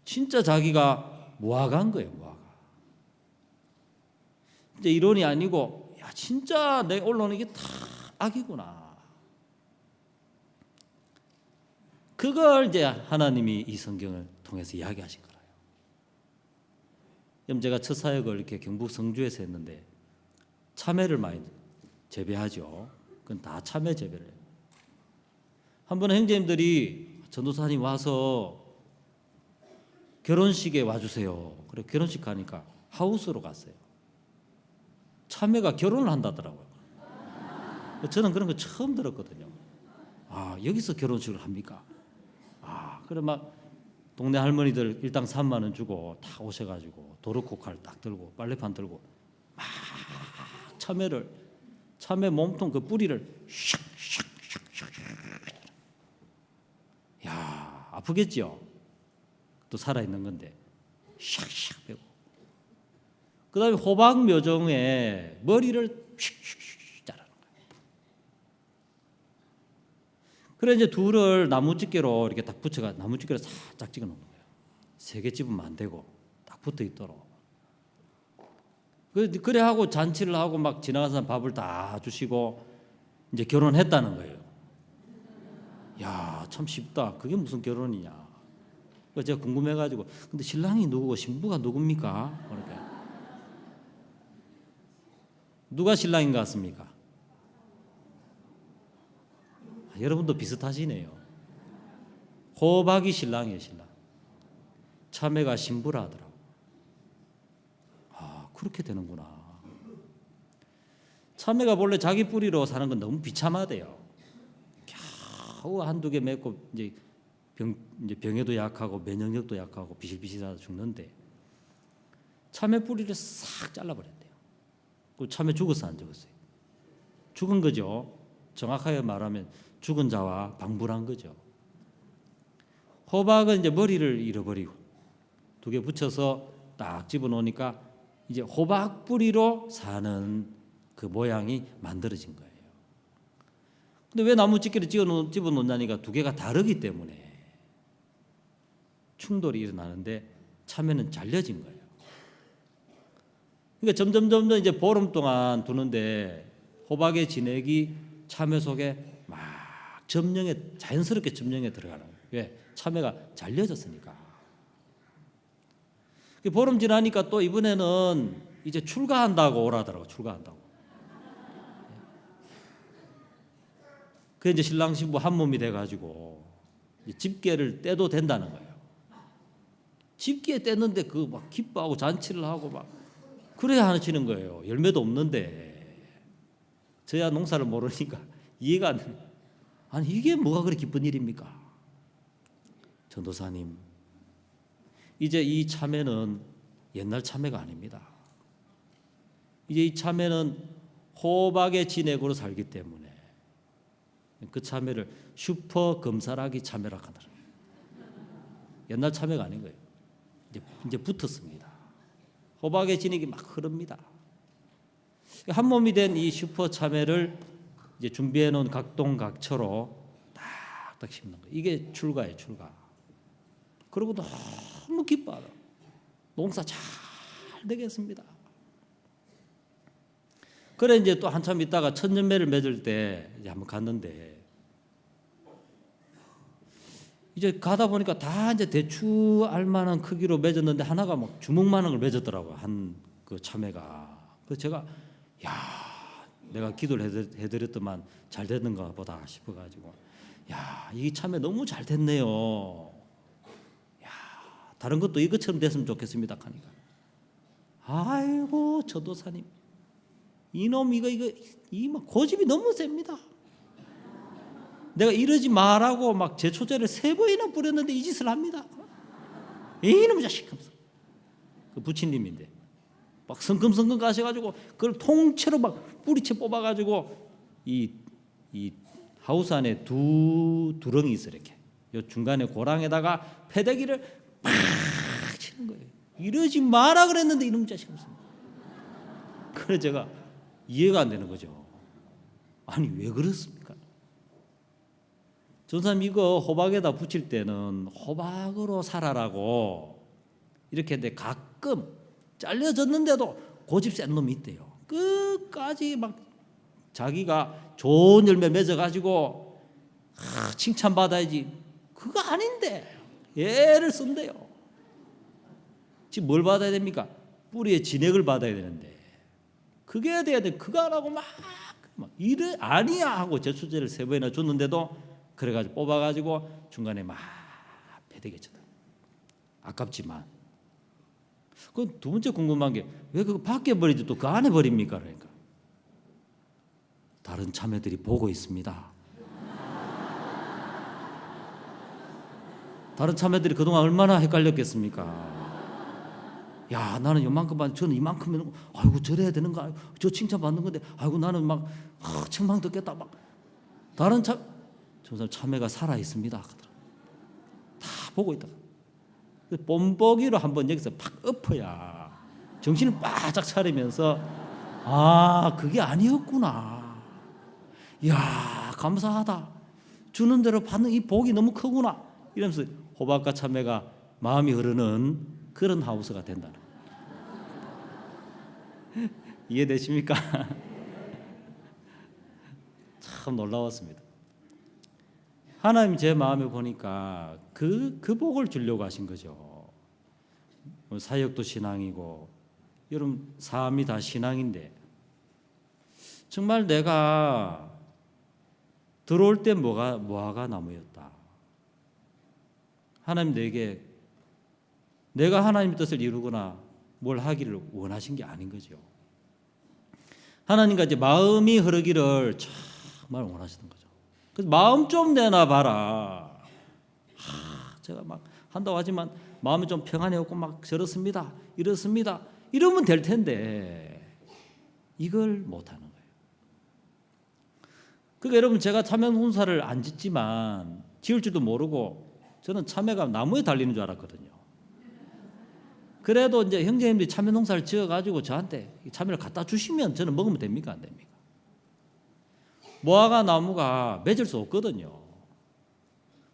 진짜 자기가 모아간 거예요. 모아가. 이제 이론이 아니고 야 진짜 내 올라오는 게 다 악이구나. 그걸 이제 하나님이 이 성경을 통해서 이야기하신 거예요. 그럼 제가 첫 사역을 이렇게 경북 성주에서 했는데 참외를 많이 재배하죠. 그건 다 참외 재배를 해요. 한 번은 형제님들이 전도사님 와서 결혼식에 와주세요. 그래 결혼식 가니까 하우스로 갔어요. 참외가 결혼을 한다더라고요. 저는 그런 거 처음 들었거든요. 아 여기서 결혼식을 합니까? 아 그래 막 동네 할머니들 일당 3만 원 주고 다 오셔가지고 도르코칼 딱 들고 빨래판 들고 막 참외 몸통 그 뿌리를 샥샥샥샥. 야 아프겠지요. 또 살아 있는 건데 샥샥 빼고. 그다음에 호박 묘종에 머리를 슉슉슉 자르는 거예요. 그래 이제 둘을 나무집게로 이렇게 딱 붙여가 나무집게로 살짝 찍어 놓는 거예요. 3개 집으면 안 되고 딱 붙어 있도록. 그래 하고 잔치를 하고 막 지나가는 사람 밥을 다 주시고 이제 결혼했다는 거예요. 야, 참 쉽다. 그게 무슨 결혼이냐. 그래서 제가 궁금해가지고 근데 신랑이 누구고 신부가 누굽니까? 그러니까 누가 신랑인 것 같습니까? 여러분도 비슷하시네요. 호박이 신랑이에요, 신랑. 참외가 신부라 하더라고. 아, 그렇게 되는구나. 참외가 본래 자기 뿌리로 사는 건 너무 비참하대요. 겨우 한두 개 맺고 이제 병에도 약하고 면역력도 약하고 비실비실하다 죽는데 참외 뿌리를 싹 잘라버렸대요. 그 참외 죽었어 안 죽었어요? 죽은 거죠. 정확하게 말하면 죽은 자와 방불한 거죠. 호박은 이제 머리를 잃어버리고 2개 붙여서 딱 집어넣으니까 이제 호박 뿌리로 사는 그 모양이 만들어진 거예요. 근데 왜 나무 집게를 집어넣냐니까 2개가 다르기 때문에 충돌이 일어나는데 참외는 잘려진 거예요. 그러니까 점점 이제 보름 동안 두는데 호박의 진액이 참외 속에 막 자연스럽게 점령에 들어가는 거예요. 왜? 참외가 잘려졌으니까. 보름 지나니까 또 이번에는 이제 출가한다고 오라더라고. 출가한다고. 그 이제 신랑 신부 한 몸이 돼가지고 집게를 떼도 된다는 거예요. 집게 떼는데 그 막 기뻐하고 잔치를 하고 막 그래야 하시는 거예요. 열매도 없는데. 저야 농사를 모르니까 이해가 안 돼요. 아니 이게 뭐가 그렇게 기쁜 일입니까? 전도사님, 이제 이 참외는 옛날 참외가 아닙니다. 이제 이 참외는 호박의 진액으로 살기 때문에 그 참외를 슈퍼 금사라기 참외라고 하더라고요. 옛날 참외가 아닌 거예요. 이제 붙었습니다. 호박의 진액이 막 흐릅니다. 한 몸이 된 이 슈퍼 참외를 이제 준비해 놓은 각동각처로 딱딱 심는 거예요. 이게 출가예요, 출가. 그리고 너무 기뻐하다. 농사 잘 되겠습니다. 그래 이제 또 한참 있다가 천년매를 맺을 때 이제 한번 갔는데 이제 가다 보니까 다 이제 대추 알만한 크기로 맺었는데 하나가 막 주먹만한 걸 맺었더라고요. 한 그 참외가. 그래서 제가 야, 내가 기도를 해드렸더만 잘 됐는가 보다 싶어가지고 야, 이 참외 너무 잘 됐네요. 야, 다른 것도 이것처럼 됐으면 좋겠습니다. 하니까 아이고 전도사님, 이놈 이거 이 고집이 너무 셉니다. 내가 이러지 말라고 막 제초제를 3번이나 뿌렸는데 이 짓을 합니다. 이놈의 자식 하면서. 그 부친님인데 막 성큼성큼 가셔가지고 그걸 통째로 막 뿌리채 뽑아가지고 이 하우스 안에 두렁이 있어 이렇게. 요 중간에 고랑에다가 패대기를 팍 치는 거예요. 이러지 마라 그랬는데 이놈의 자식 하면서. 그래 제가 이해가 안 되는 거죠. 아니 왜 그렇습니까? 전사님 이거 호박에다 붙일 때는 호박으로 살아라고 이렇게 했는데 가끔 잘려졌는데도 고집 센 놈이 있대요. 끝까지 막 자기가 좋은 열매 맺어가지고 칭찬받아야지. 그거 아닌데 애를 쓴대요. 지금 뭘 받아야 됩니까? 뿌리에 진액을 받아야 되는데 그게 돼야 돼. 그거 안 하고 막 이래 아니야 하고 제초제를 3번이나 줬는데도 그래가지고 뽑아가지고 중간에 막 패대기쳤다. 아깝지만. 그 두 번째 궁금한 게 왜 그거 밖에 버리지 또 그 안에 버립니까? 그러니까 다른 참외들이 보고 있습니다. 다른 참외들이 그동안 얼마나 헷갈렸겠습니까? 야 나는 요만큼 받 저는 이만큼이면 아이고 저래야 되는가? 저 칭찬 받는 건데 아이고 나는 막 책망 듣겠다 막 다른 참외가 살아 있습니다. 다 보고 있다. 뽐보기로 한번 여기서 팍 엎어야 정신을 바짝 차리면서 아 그게 아니었구나. 이야 감사하다. 주는 대로 받는 이 복이 너무 크구나. 이러면서 호박과 참외가 마음이 흐르는 그런 하우스가 된다. 이해되십니까? 참 놀라웠습니다. 하나님 제 마음에 보니까 그 복을 주려고 하신 거죠. 사역도 신앙이고 여러분 삶이 다 신앙인데 정말 내가 들어올 때 무화과 나무였다. 하나님 내가 하나님의 뜻을 이루거나 뭘 하기를 원하신 게 아닌 거죠. 하나님과 이제 마음이 흐르기를 정말 원하시던 거죠. 그래서 마음 좀 내놔봐라. 제가 막 한다고 하지만 마음이 좀 평안해 없고 막 저렇습니다. 이렇습니다. 이러면 될 텐데 이걸 못하는 거예요. 그러니까 여러분 제가 참외 농사를 안 짓지만 지을 줄도 모르고 저는 참외가 나무에 달리는 줄 알았거든요. 그래도 이제 형제님들이 참외 농사를 지어가지고 저한테 참외를 갖다 주시면 저는 먹으면 됩니까? 안 됩니까? 무화과 나무가 맺을 수 없거든요.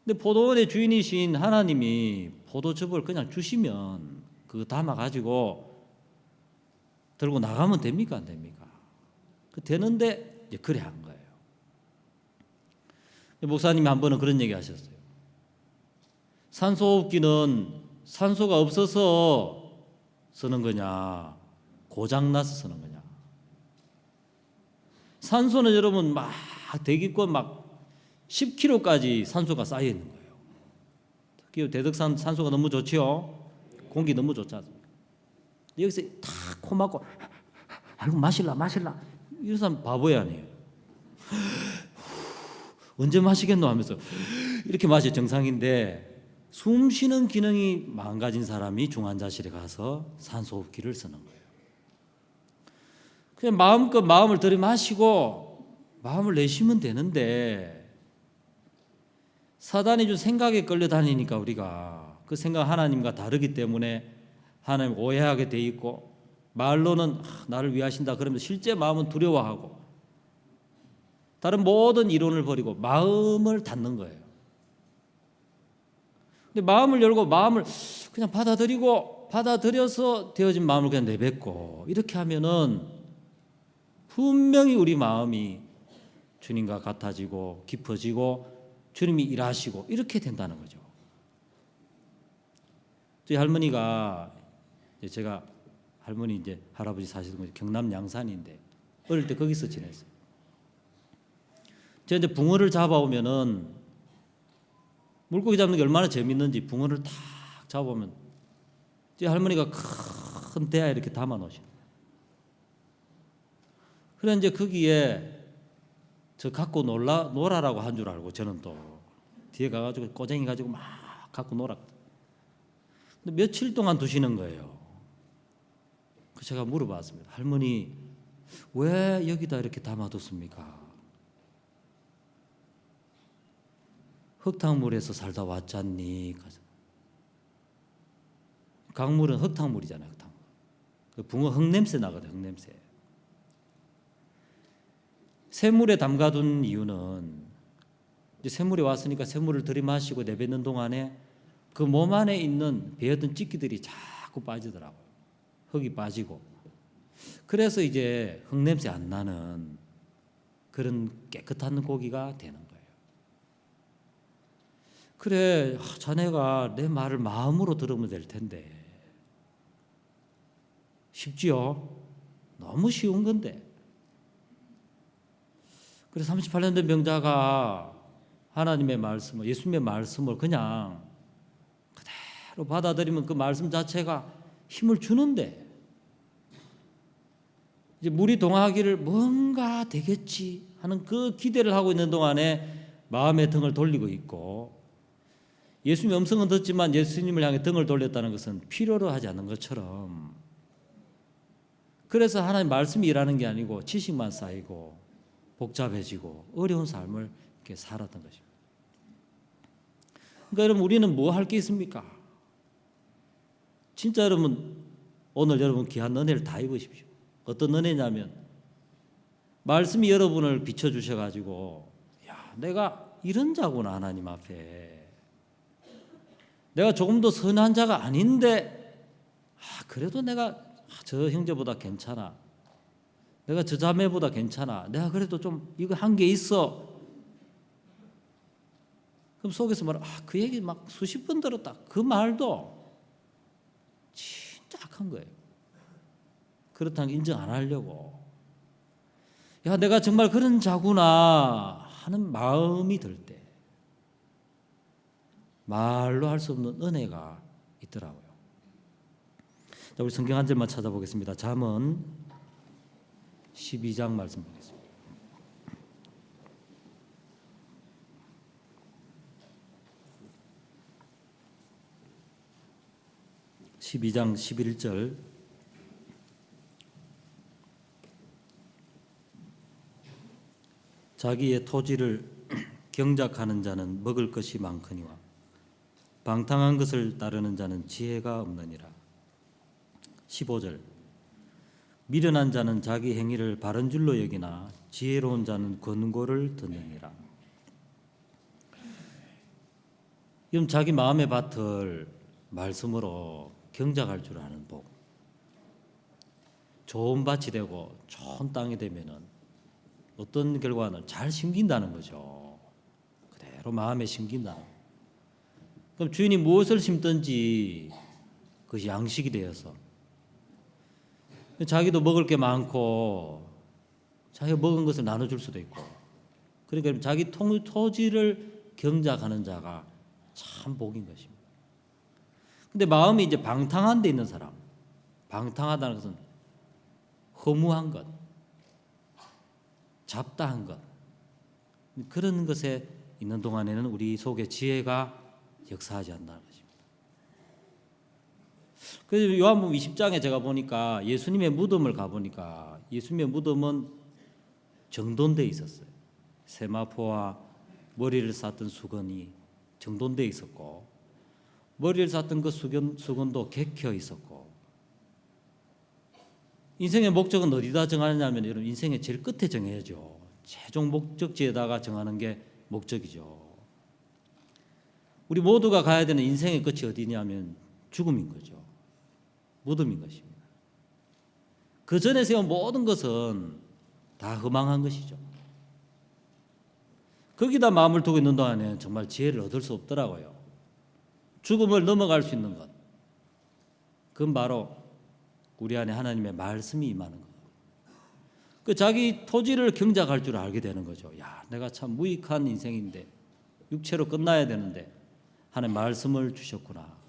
근데 포도원의 주인이신 하나님이 포도즙을 그냥 주시면 그거 담아가지고 들고 나가면 됩니까? 안 됩니까? 되는데 이제 그래 한 거예요. 목사님이 한 번은 그런 얘기 하셨어요. 산소호흡기는 산소가 없어서 쓰는 거냐 고장나서 쓰는 거냐. 산소는 여러분 막 대기권 막 10kg까지 산소가 쌓여 있는 거예요. 특히 대덕산 산소가 너무 좋지요. 공기 너무 좋지 않습니까? 여기서 다 코 막고 아이고 마실라 이런 사람 바보야 아니에요. 언제 마시겠노 하면서 이렇게 마셔 정상인데 숨 쉬는 기능이 망가진 사람이 중환자실에 가서 산소호흡기를 쓰는 거예요. 그냥 마음껏 마음을 들이마시고 마음을 내쉬면 되는데 사단이 준 생각에 끌려다니니까 우리가 그 생각 하나님과 다르기 때문에 하나님 오해하게 돼 있고 말로는 나를 위하신다 그러면서 실제 마음은 두려워하고 다른 모든 이론을 버리고 마음을 닫는 거예요. 근데 마음을 열고 마음을 그냥 받아들여서 되어진 마음을 그냥 내뱉고 이렇게 하면은 분명히 우리 마음이 주님과 같아지고 깊어지고 주님이 일하시고 이렇게 된다는 거죠. 저희 할머니가 제가 할머니 이제 할아버지 사시던 곳이 경남 양산인데 어릴 때 거기서 지냈어요. 제가 이제 붕어를 잡아오면은 물고기 잡는 게 얼마나 재밌는지 붕어를 탁 잡아오면 제 할머니가 큰 대야에 이렇게 담아 놓으시고 그래 이제 거기에 저 갖고 놀아라고 한 줄 알고 저는 또 뒤에 가가지고 꼬쟁이 가지고 막 갖고 놀아. 근데 며칠 동안 두시는 거예요. 그 제가 물어봤습니다. 할머니 왜 여기다 이렇게 담아뒀습니까? 흙탕물에서 살다 왔잖니. 강물은 흙탕물이잖아요. 흙탕물. 붕어 흙냄새 나거든. 흙냄새. 샘물에 담가둔 이유는 이제 샘물이 왔으니까 샘물을 들이마시고 내뱉는 동안에 그 몸 안에 있는 배었던 찌끼들이 자꾸 빠지더라고요. 흙이 빠지고. 그래서 이제 흙냄새 안 나는 그런 깨끗한 고기가 되는 거예요. 그래, 자네가 내 말을 마음으로 들으면 될 텐데. 쉽지요? 너무 쉬운 건데. 그래서 38년 된 병자가 하나님의 말씀을, 예수님의 말씀을 그냥 그대로 받아들이면 그 말씀 자체가 힘을 주는데, 이제 물이 동하기를 뭔가 되겠지 하는 그 기대를 하고 있는 동안에 마음의 등을 돌리고 있고, 예수님의 음성은 듣지만 예수님을 향해 등을 돌렸다는 것은 필요로 하지 않는 것처럼, 그래서 하나님 말씀이 일하는 게 아니고 지식만 쌓이고 복잡해지고 어려운 삶을 이렇게 살았던 것입니다. 그러니까 여러분, 우리는 뭐 할 게 있습니까? 진짜 여러분, 오늘 여러분 귀한 은혜를 다 입으십시오. 어떤 은혜냐면 말씀이 여러분을 비춰주셔가지고, 야, 내가 이런 자구나. 하나님 앞에 내가 조금 더 선한 자가 아닌데, 그래도 내가 저 형제보다 괜찮아. 내가 저 자매보다 괜찮아. 내가 그래도 좀 이거 한 게 있어. 그럼 속에서 말해, 그 얘기 막 수십 번 들었다. 그 말도 진짜 악한 거예요. 그렇다는 인정 안 하려고. 야, 내가 정말 그런 자구나 하는 마음이 들 때 말로 할 수 없는 은혜가 있더라고요. 자, 우리 성경 한 절만 찾아보겠습니다. 잠언 12장 말씀 보겠습니다. (12장) 11절. 자기의 토지를 경작하는 자는 먹을 것이 많거니와 방탕한 것을 따르는 자는 지혜가 없느니라. 15절. 미련한 자는 자기 행위를 바른 줄로 여기나 지혜로운 자는 권고를 듣느니라. 그럼 자기 마음의 밭을 말씀으로 경작할 줄 아는 복, 좋은 밭이 되고 좋은 땅이 되면은 어떤 결과는 잘 심긴다는 거죠. 그대로 마음에 심긴다. 그럼 주인이 무엇을 심든지 그것이 양식이 되어서 자기도 먹을 게 많고 자기가 먹은 것을 나눠줄 수도 있고, 그러니까 자기 토지를 경작하는 자가 참 복인 것입니다. 근데 마음이 이제 방탕한 데 있는 사람, 방탕하다는 것은 허무한 것, 잡다한 것, 그런 것에 있는 동안에는 우리 속에 지혜가 역사하지 않는다는 것입니다. 그래서 요한복음 20장에 제가 보니까 예수님의 무덤을 가보니까 예수님의 무덤은 정돈되어 있었어요. 세마포와 머리를 쌌던 수건이 정돈되어 있었고, 머리를 쌌던 그 수건도 객혀 있었고, 인생의 목적은 어디다 정하느냐면, 여러분, 인생의 제일 끝에 정해야죠. 최종 목적지에다가 정하는 게 목적이죠. 우리 모두가 가야 되는 인생의 끝이 어디냐면 죽음인 거죠. 무덤인 것입니다. 그 전에 세운 모든 것은 다 허망한 것이죠. 거기다 마음을 두고 있는 동안에 정말 지혜를 얻을 수 없더라고요. 죽음을 넘어갈 수 있는 것, 그건 바로 우리 안에 하나님의 말씀이 임하는 것. 그 자기 토지를 경작할 줄 알게 되는 거죠. 야, 내가 참 무익한 인생인데, 육체로 끝나야 되는데 하나님 말씀을 주셨구나.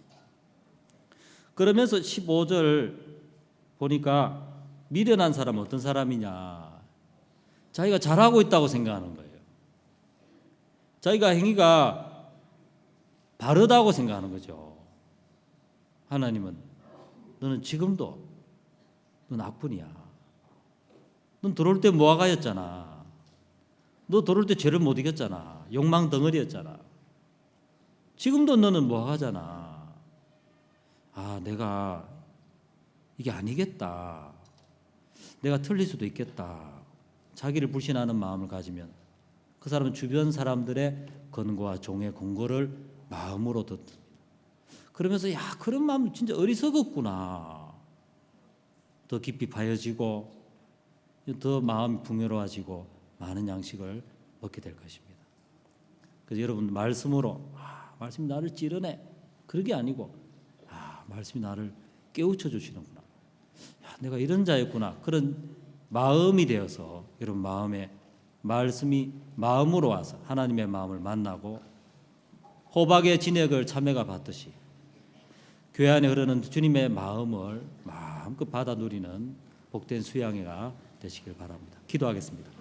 그러면서 15절 보니까 미련한 사람은 어떤 사람이냐, 자기가 잘하고 있다고 생각하는 거예요. 자기가 행위가 바르다고 생각하는 거죠. 하나님은 너는 지금도 넌 악분이야. 넌 들어올 때 모아가였잖아. 너 들어올 때 죄를 못 이겼잖아. 욕망 덩어리였잖아. 지금도 너는 모아가잖아. 아, 내가 이게 아니겠다. 내가 틀릴 수도 있겠다. 자기를 불신하는 마음을 가지면 그 사람은 주변 사람들의 권고와 종의 권고를 마음으로 듣습니다. 그러면서 야, 그런 마음 진짜 어리석었구나. 더 깊이 파여지고 더 마음이 풍요로워지고 많은 양식을 먹게 될 것입니다. 그래서 여러분 말씀으로 말씀이 나를 찌르네. 그런 게 아니고 말씀이 나를 깨우쳐 주시는구나. 야, 내가 이런 자였구나. 그런 마음이 되어서 여러분 마음에 말씀이 마음으로 와서 하나님의 마음을 만나고 호박의 진액을 참외가 받듯이 교회 안에 흐르는 주님의 마음을 마음껏 받아 누리는 복된 수양회가 되시길 바랍니다. 기도하겠습니다.